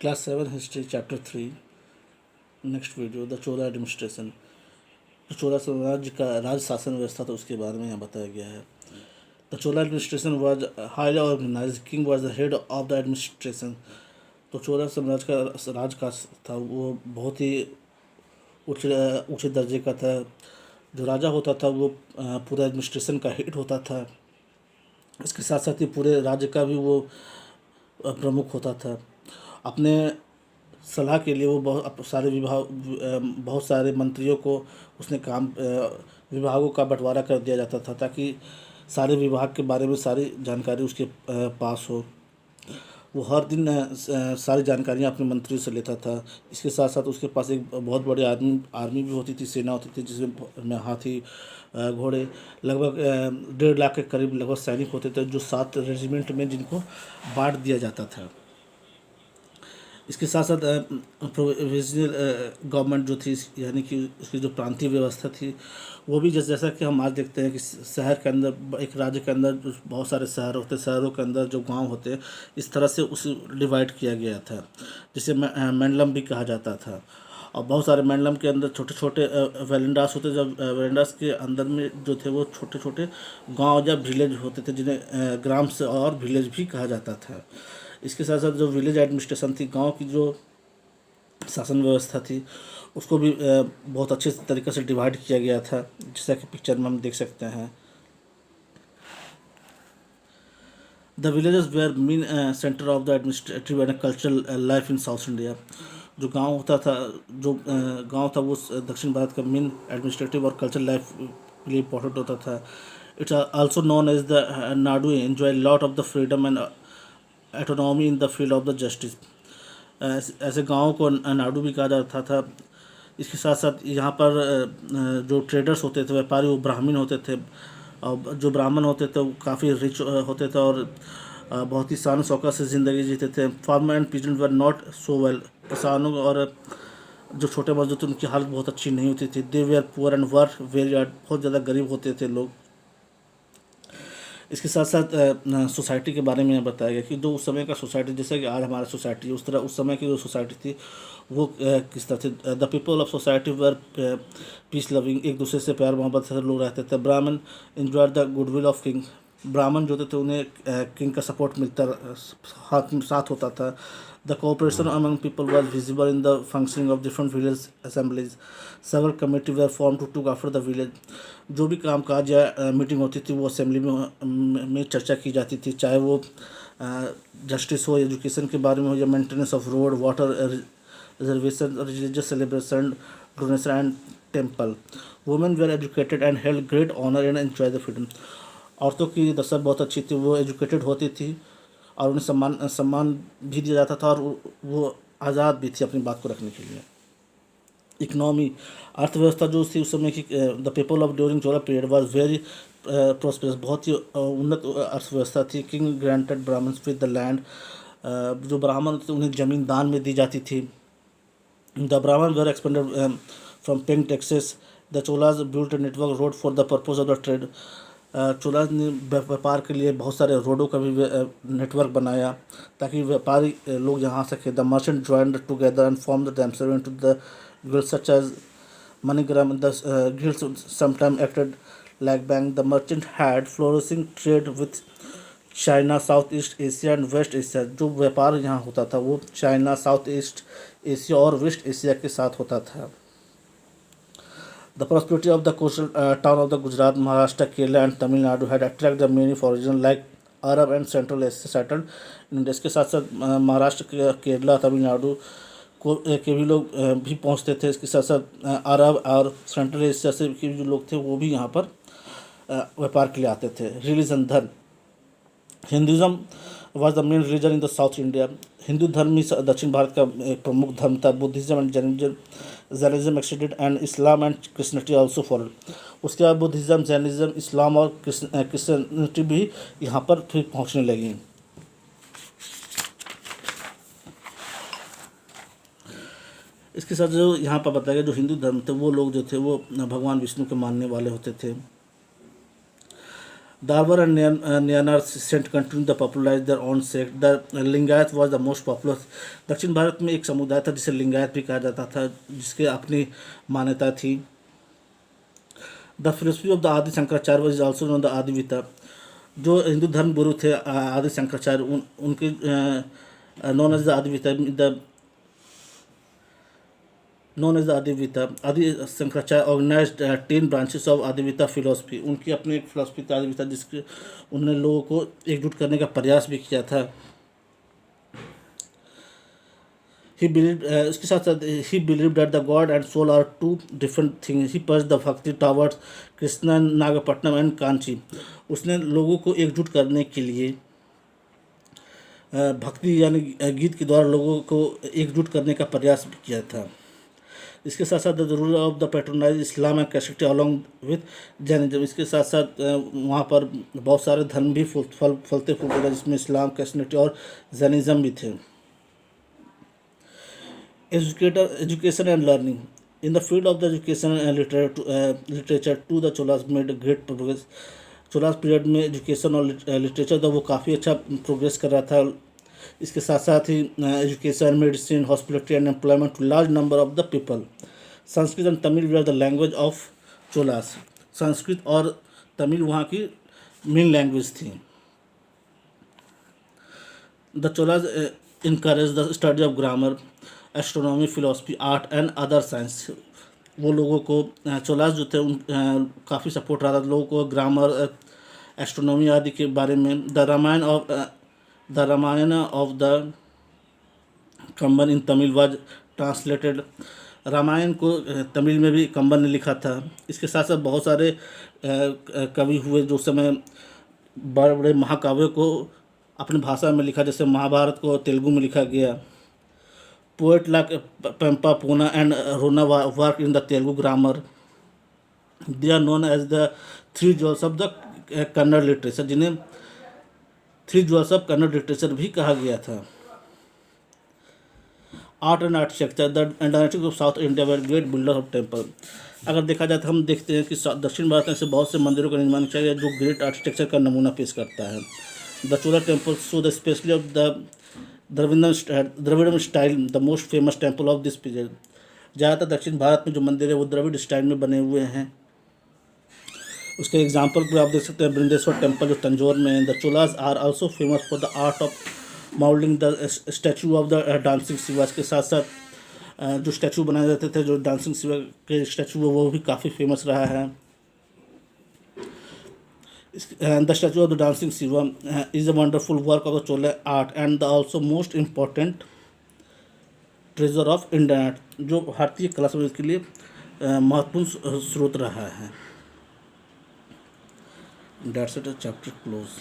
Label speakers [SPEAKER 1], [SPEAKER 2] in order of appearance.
[SPEAKER 1] Class 7 History Chapter 3 next video the Chola administration. तो चोला साम्राज्य का राज शासन व्यवस्था तो उसके बारे में यहाँ बताया गया है। The Chola administration was highly organise, king was the head of the administration. तो चोला साम्राज्य का राज का था वो बहुत ही ऊंचे दर्जे का था। जो राजा होता था वो पूरा एडमिनिस्ट्रेशन का हेड होता था। इसके साथ साथ ही पूरे राज्य का भी वो प्रमुख होता था। अपने सलाह के लिए वो बहुत सारे मंत्रियों को उसने विभागों का बंटवारा कर दिया जाता था, ताकि सारे विभाग के बारे में सारी जानकारी उसके पास हो। वो हर दिन सारी जानकारियाँ अपने मंत्रियों से लेता था। इसके साथ साथ उसके पास एक बहुत बड़ी आर्मी भी होती थी, सेना होती थी, जिसमें हाथी, घोड़े, लगभग 1.5 लाख के करीब लगभग सैनिक होते थे, जो 7 रेजिमेंट में जिनको बांट दिया जाता था। इसके साथ साथ प्रोविजनल गवर्नमेंट जो थी, यानी कि उसकी जो प्रांतीय व्यवस्था थी, वो भी जैसा कि हम आज देखते हैं कि शहर के अंदर, एक राज्य के अंदर बहुत सारे शहर होते हैं, शहरों के अंदर जो गांव होते हैं, इस तरह से उसे डिवाइड किया गया था, जिसे मंडलम भी कहा जाता था। और बहुत सारे मंडलम के अंदर छोटे छोटे वेलेंडास होते, जब वेलेंडास के अंदर में जो थे वो छोटे छोटे गांव या विलेज होते थे, जिन्हें ग्राम से और विलेज भी कहा जाता था। इसके साथ साथ जो विलेज एडमिनिस्ट्रेशन थी, गांव की जो शासन व्यवस्था थी, उसको भी बहुत अच्छे तरीके से डिवाइड किया गया था, जैसा कि पिक्चर में हम देख सकते हैं। The villages were main centre of the administrative and cultural life in South India. जो गांव होता था, जो गांव था, वो दक्षिण भारत का मेन एडमिनिस्ट्रेटिव और कल्चरल लाइफ के लिए इम्पोर्टेंट होता था। It's also known as the Nadu enjoy lot of the freedom and autonomy in the field of the justice. ऐसे गाँव को नाडू भी कहा जाता था। इसके साथ साथ यहाँ पर जो ट्रेडर्स होते थे, व्यापारी, वो ब्राह्मण होते थे, और जो ब्राह्मण होते थे वो काफ़ी रिच होते थे और बहुत ही शान शौकत से ज़िंदगी जीते थे। Farmer and peasant were not so well. किसानों और जो छोटे मजदूर थे उनकी हालत बहुत अच्छी नहीं होती थी। They were poor and were very hard. बहुत ज़्यादा गरीब होते थे लोग। इसके साथ साथ सोसाइटी के बारे में बताया गया कि जो उस समय का सोसाइटी, जैसे कि आज हमारा सोसाइटी, उस तरह उस समय की जो सोसाइटी थी वो किस तरह थी। The people of society were peace loving. एक दूसरे से प्यार मोहब्बत से लोग रहते थे। ब्राह्मण enjoy the goodwill of king. ब्राह्मण जो थे उन्हें किंग का सपोर्ट मिलता, साथ होता था। The cooperation among people was visible in the functioning of different village assemblies. Several committee were form to look after the village. जो भी काम काज या मीटिंग होती थी वो असेंबली में चर्चा की जाती थी, चाहे वो जस्टिस हो, एजुकेशन के बारे में हो, या maintenance of road, water, reservation, religious celebration, donation and temple. Women were educated and held great honour and enjoy the freedom. औरतों की दशा बहुत अच्छी थी, वो एजुकेटेड होती थी और उन्हें सम्मान भी दिया जाता था, और वो आज़ाद भी थी अपनी बात को रखने के लिए। इकनॉमी, अर्थव्यवस्था जो थी उस समय की, the people of during Chola period was very prosperous. बहुत ही उन्नत अर्थव्यवस्था थी। King granted Brahmins with the land. जो ब्राह्मण थे उन्हें ज़मीन दान में दी जाती थी। The Brahmin were expanded from paying taxes. The Cholas built network road for the purpose of the trade. Cholas ने व्यापार के लिए बहुत सारे रोडों का भी नेटवर्क बनाया, ताकि व्यापारी लोग यहाँ सके। The merchant joined together and form the themselves into the guilds such as MoneyGram. The guilds sometimes acted like bank. The merchant had flourishing trade with China, South East Asia and West Asia. जो व्यापार यहाँ होता था वो China, South East Asia और West Asia के साथ होता था। The prosperity of the coastal town of the Gujarat, Maharashtra, Kerala and Tamil Nadu had attracted the many foreigners like Arab and central Asia settled in India. इसके साथ साथ महाराष्ट्र, केरला, तमिलनाडु को के भी लोग भी पहुंचते थे। इसके साथ साथ अरब और सेंट्रल एशिया से के जो लोग थे वो भी यहाँ पर व्यापार के लिए आते थे। रिलीजन, धर्म, Hinduism was the main religion in the south India. Hindu धर्म ही दक्षिण भारत का एक प्रमुख धर्म था। Buddhism and Jainism extended and Islam and Christianity also followed. उसके बाद बुद्धिज्म, जैनिज्म, इस्लाम और क्रिश्चियनिटी भी यहाँ पर फिर पहुँचने लगी। इसके साथ जो यहाँ पर बताया गया, जो हिंदू धर्म थे वो लोग जो थे वो भगवान विष्णु के मानने वाले होते थे। Darbar and Nyanar sent continued to popularize their own sect. The Lingayat was the most popular. दक्षिण भारत में एक समुदाय था जिसे लिंगायत भी कहा जाता था, जिसके अपनी मान्यता थी. The philosophy of the Adi Shankaracharya is also known the Advaita. जो हिंदू धर्म गुरु थे आदि शंकराचार्य, उनके known as the Advaita. The known as the Adivita. Adi Shankaracharya organized 10 branches of Adivita philosophy. उनकी अपनी एक फिलोसफी थी आदिविता, जिसके उन्होंने लोगों को एकजुट करने का प्रयास भी किया था. He believed इसके साथ साथ he believed that the God and soul are two different things. He purged the bhakti towards Krishna, Nagapatnam and Kanchi. उसने लोगों को एकजुट करने के लिए भक्ति यानी गीत के द्वारा लोगों को एकजुट करने का प्रयास भी किया था. इसके साथ साथ the rule of the patronize Islam and कैस्टिटी अलॉन्ग विथ जैनिज्म. इसके साथ साथ वहाँ पर बहुत सारे धर्म भी फलते फूलते रहे, जिसमें इस्लाम, कैस्टिटी और जैनिज्म भी थे. Education and learning. In the field of the education and literature too the Cholas made great progress. Cholas period में एजुकेशन और लिटरेचर था वो काफ़ी अच्छा प्रोग्रेस कर रहा था. इसके साथ साथ ही education, medicine, hospitality and employment to large number of the people. Sanskrit and Tamil were the language of Cholas. Sanskrit और तमिल वहाँ की मेन लैंग्वेज थी. The Cholas encourage the study of grammar, astronomy, philosophy, art and other science. वो लोगों को चोलास जो थे उन काफ़ी सपोर्ट रहा था लोगों को ग्रामर, एस्ट्रोनॉमी आदि के बारे में. The Ramayana of the Kamban in Tamil was translated. Ramayana को तमिल में भी कंबन ने लिखा था. इसके साथ साथ बहुत सारे कवि हुए जो समय बड़े बड़े महाकाव्यों को अपनी भाषा में लिखा, जैसे महाभारत को तेलुगु में लिखा गया. Poet like Pampa Ponna and Ranna work in the Telugu grammar. They are known as the three jewels of the Kannada literature, जिन्हें three jewels of Kannada literature भी कहा गया था. Art and architecture. The dynasty of South India were great builder of temple. अगर देखा जाए तो हम देखते हैं कि दक्षिण भारत में से बहुत से मंदिरों का निर्माण किया गया जो ग्रेट आर्किटेक्चर का नमूना पेश करता है. The Chola temple so the specially of the Dravidian style the most famous temple of this period. ज़्यादातर दक्षिण भारत में जो मंदिर है वो द्रविड़ स्टाइल में बने हुए हैं. उसके एग्जाम्पल पे आप देख सकते हैं बृंदेश्वर टेम्पल जो तंजौर में है. The Cholas are also famous for the art of moulding the statue of the dancing Shiva. के साथ साथ जो स्टैचू बनाए जाते थे, जो डांसिंग शिवा के स्टैचू वो भी काफ़ी फेमस रहा है. The statue of the dancing Shiva is a wonderful work of the Chola art and the also most important treasure of Indian art. जो भारतीय कला संस्कृति के लिए महत्वपूर्ण स्रोत रहा है. That's it, chapter close.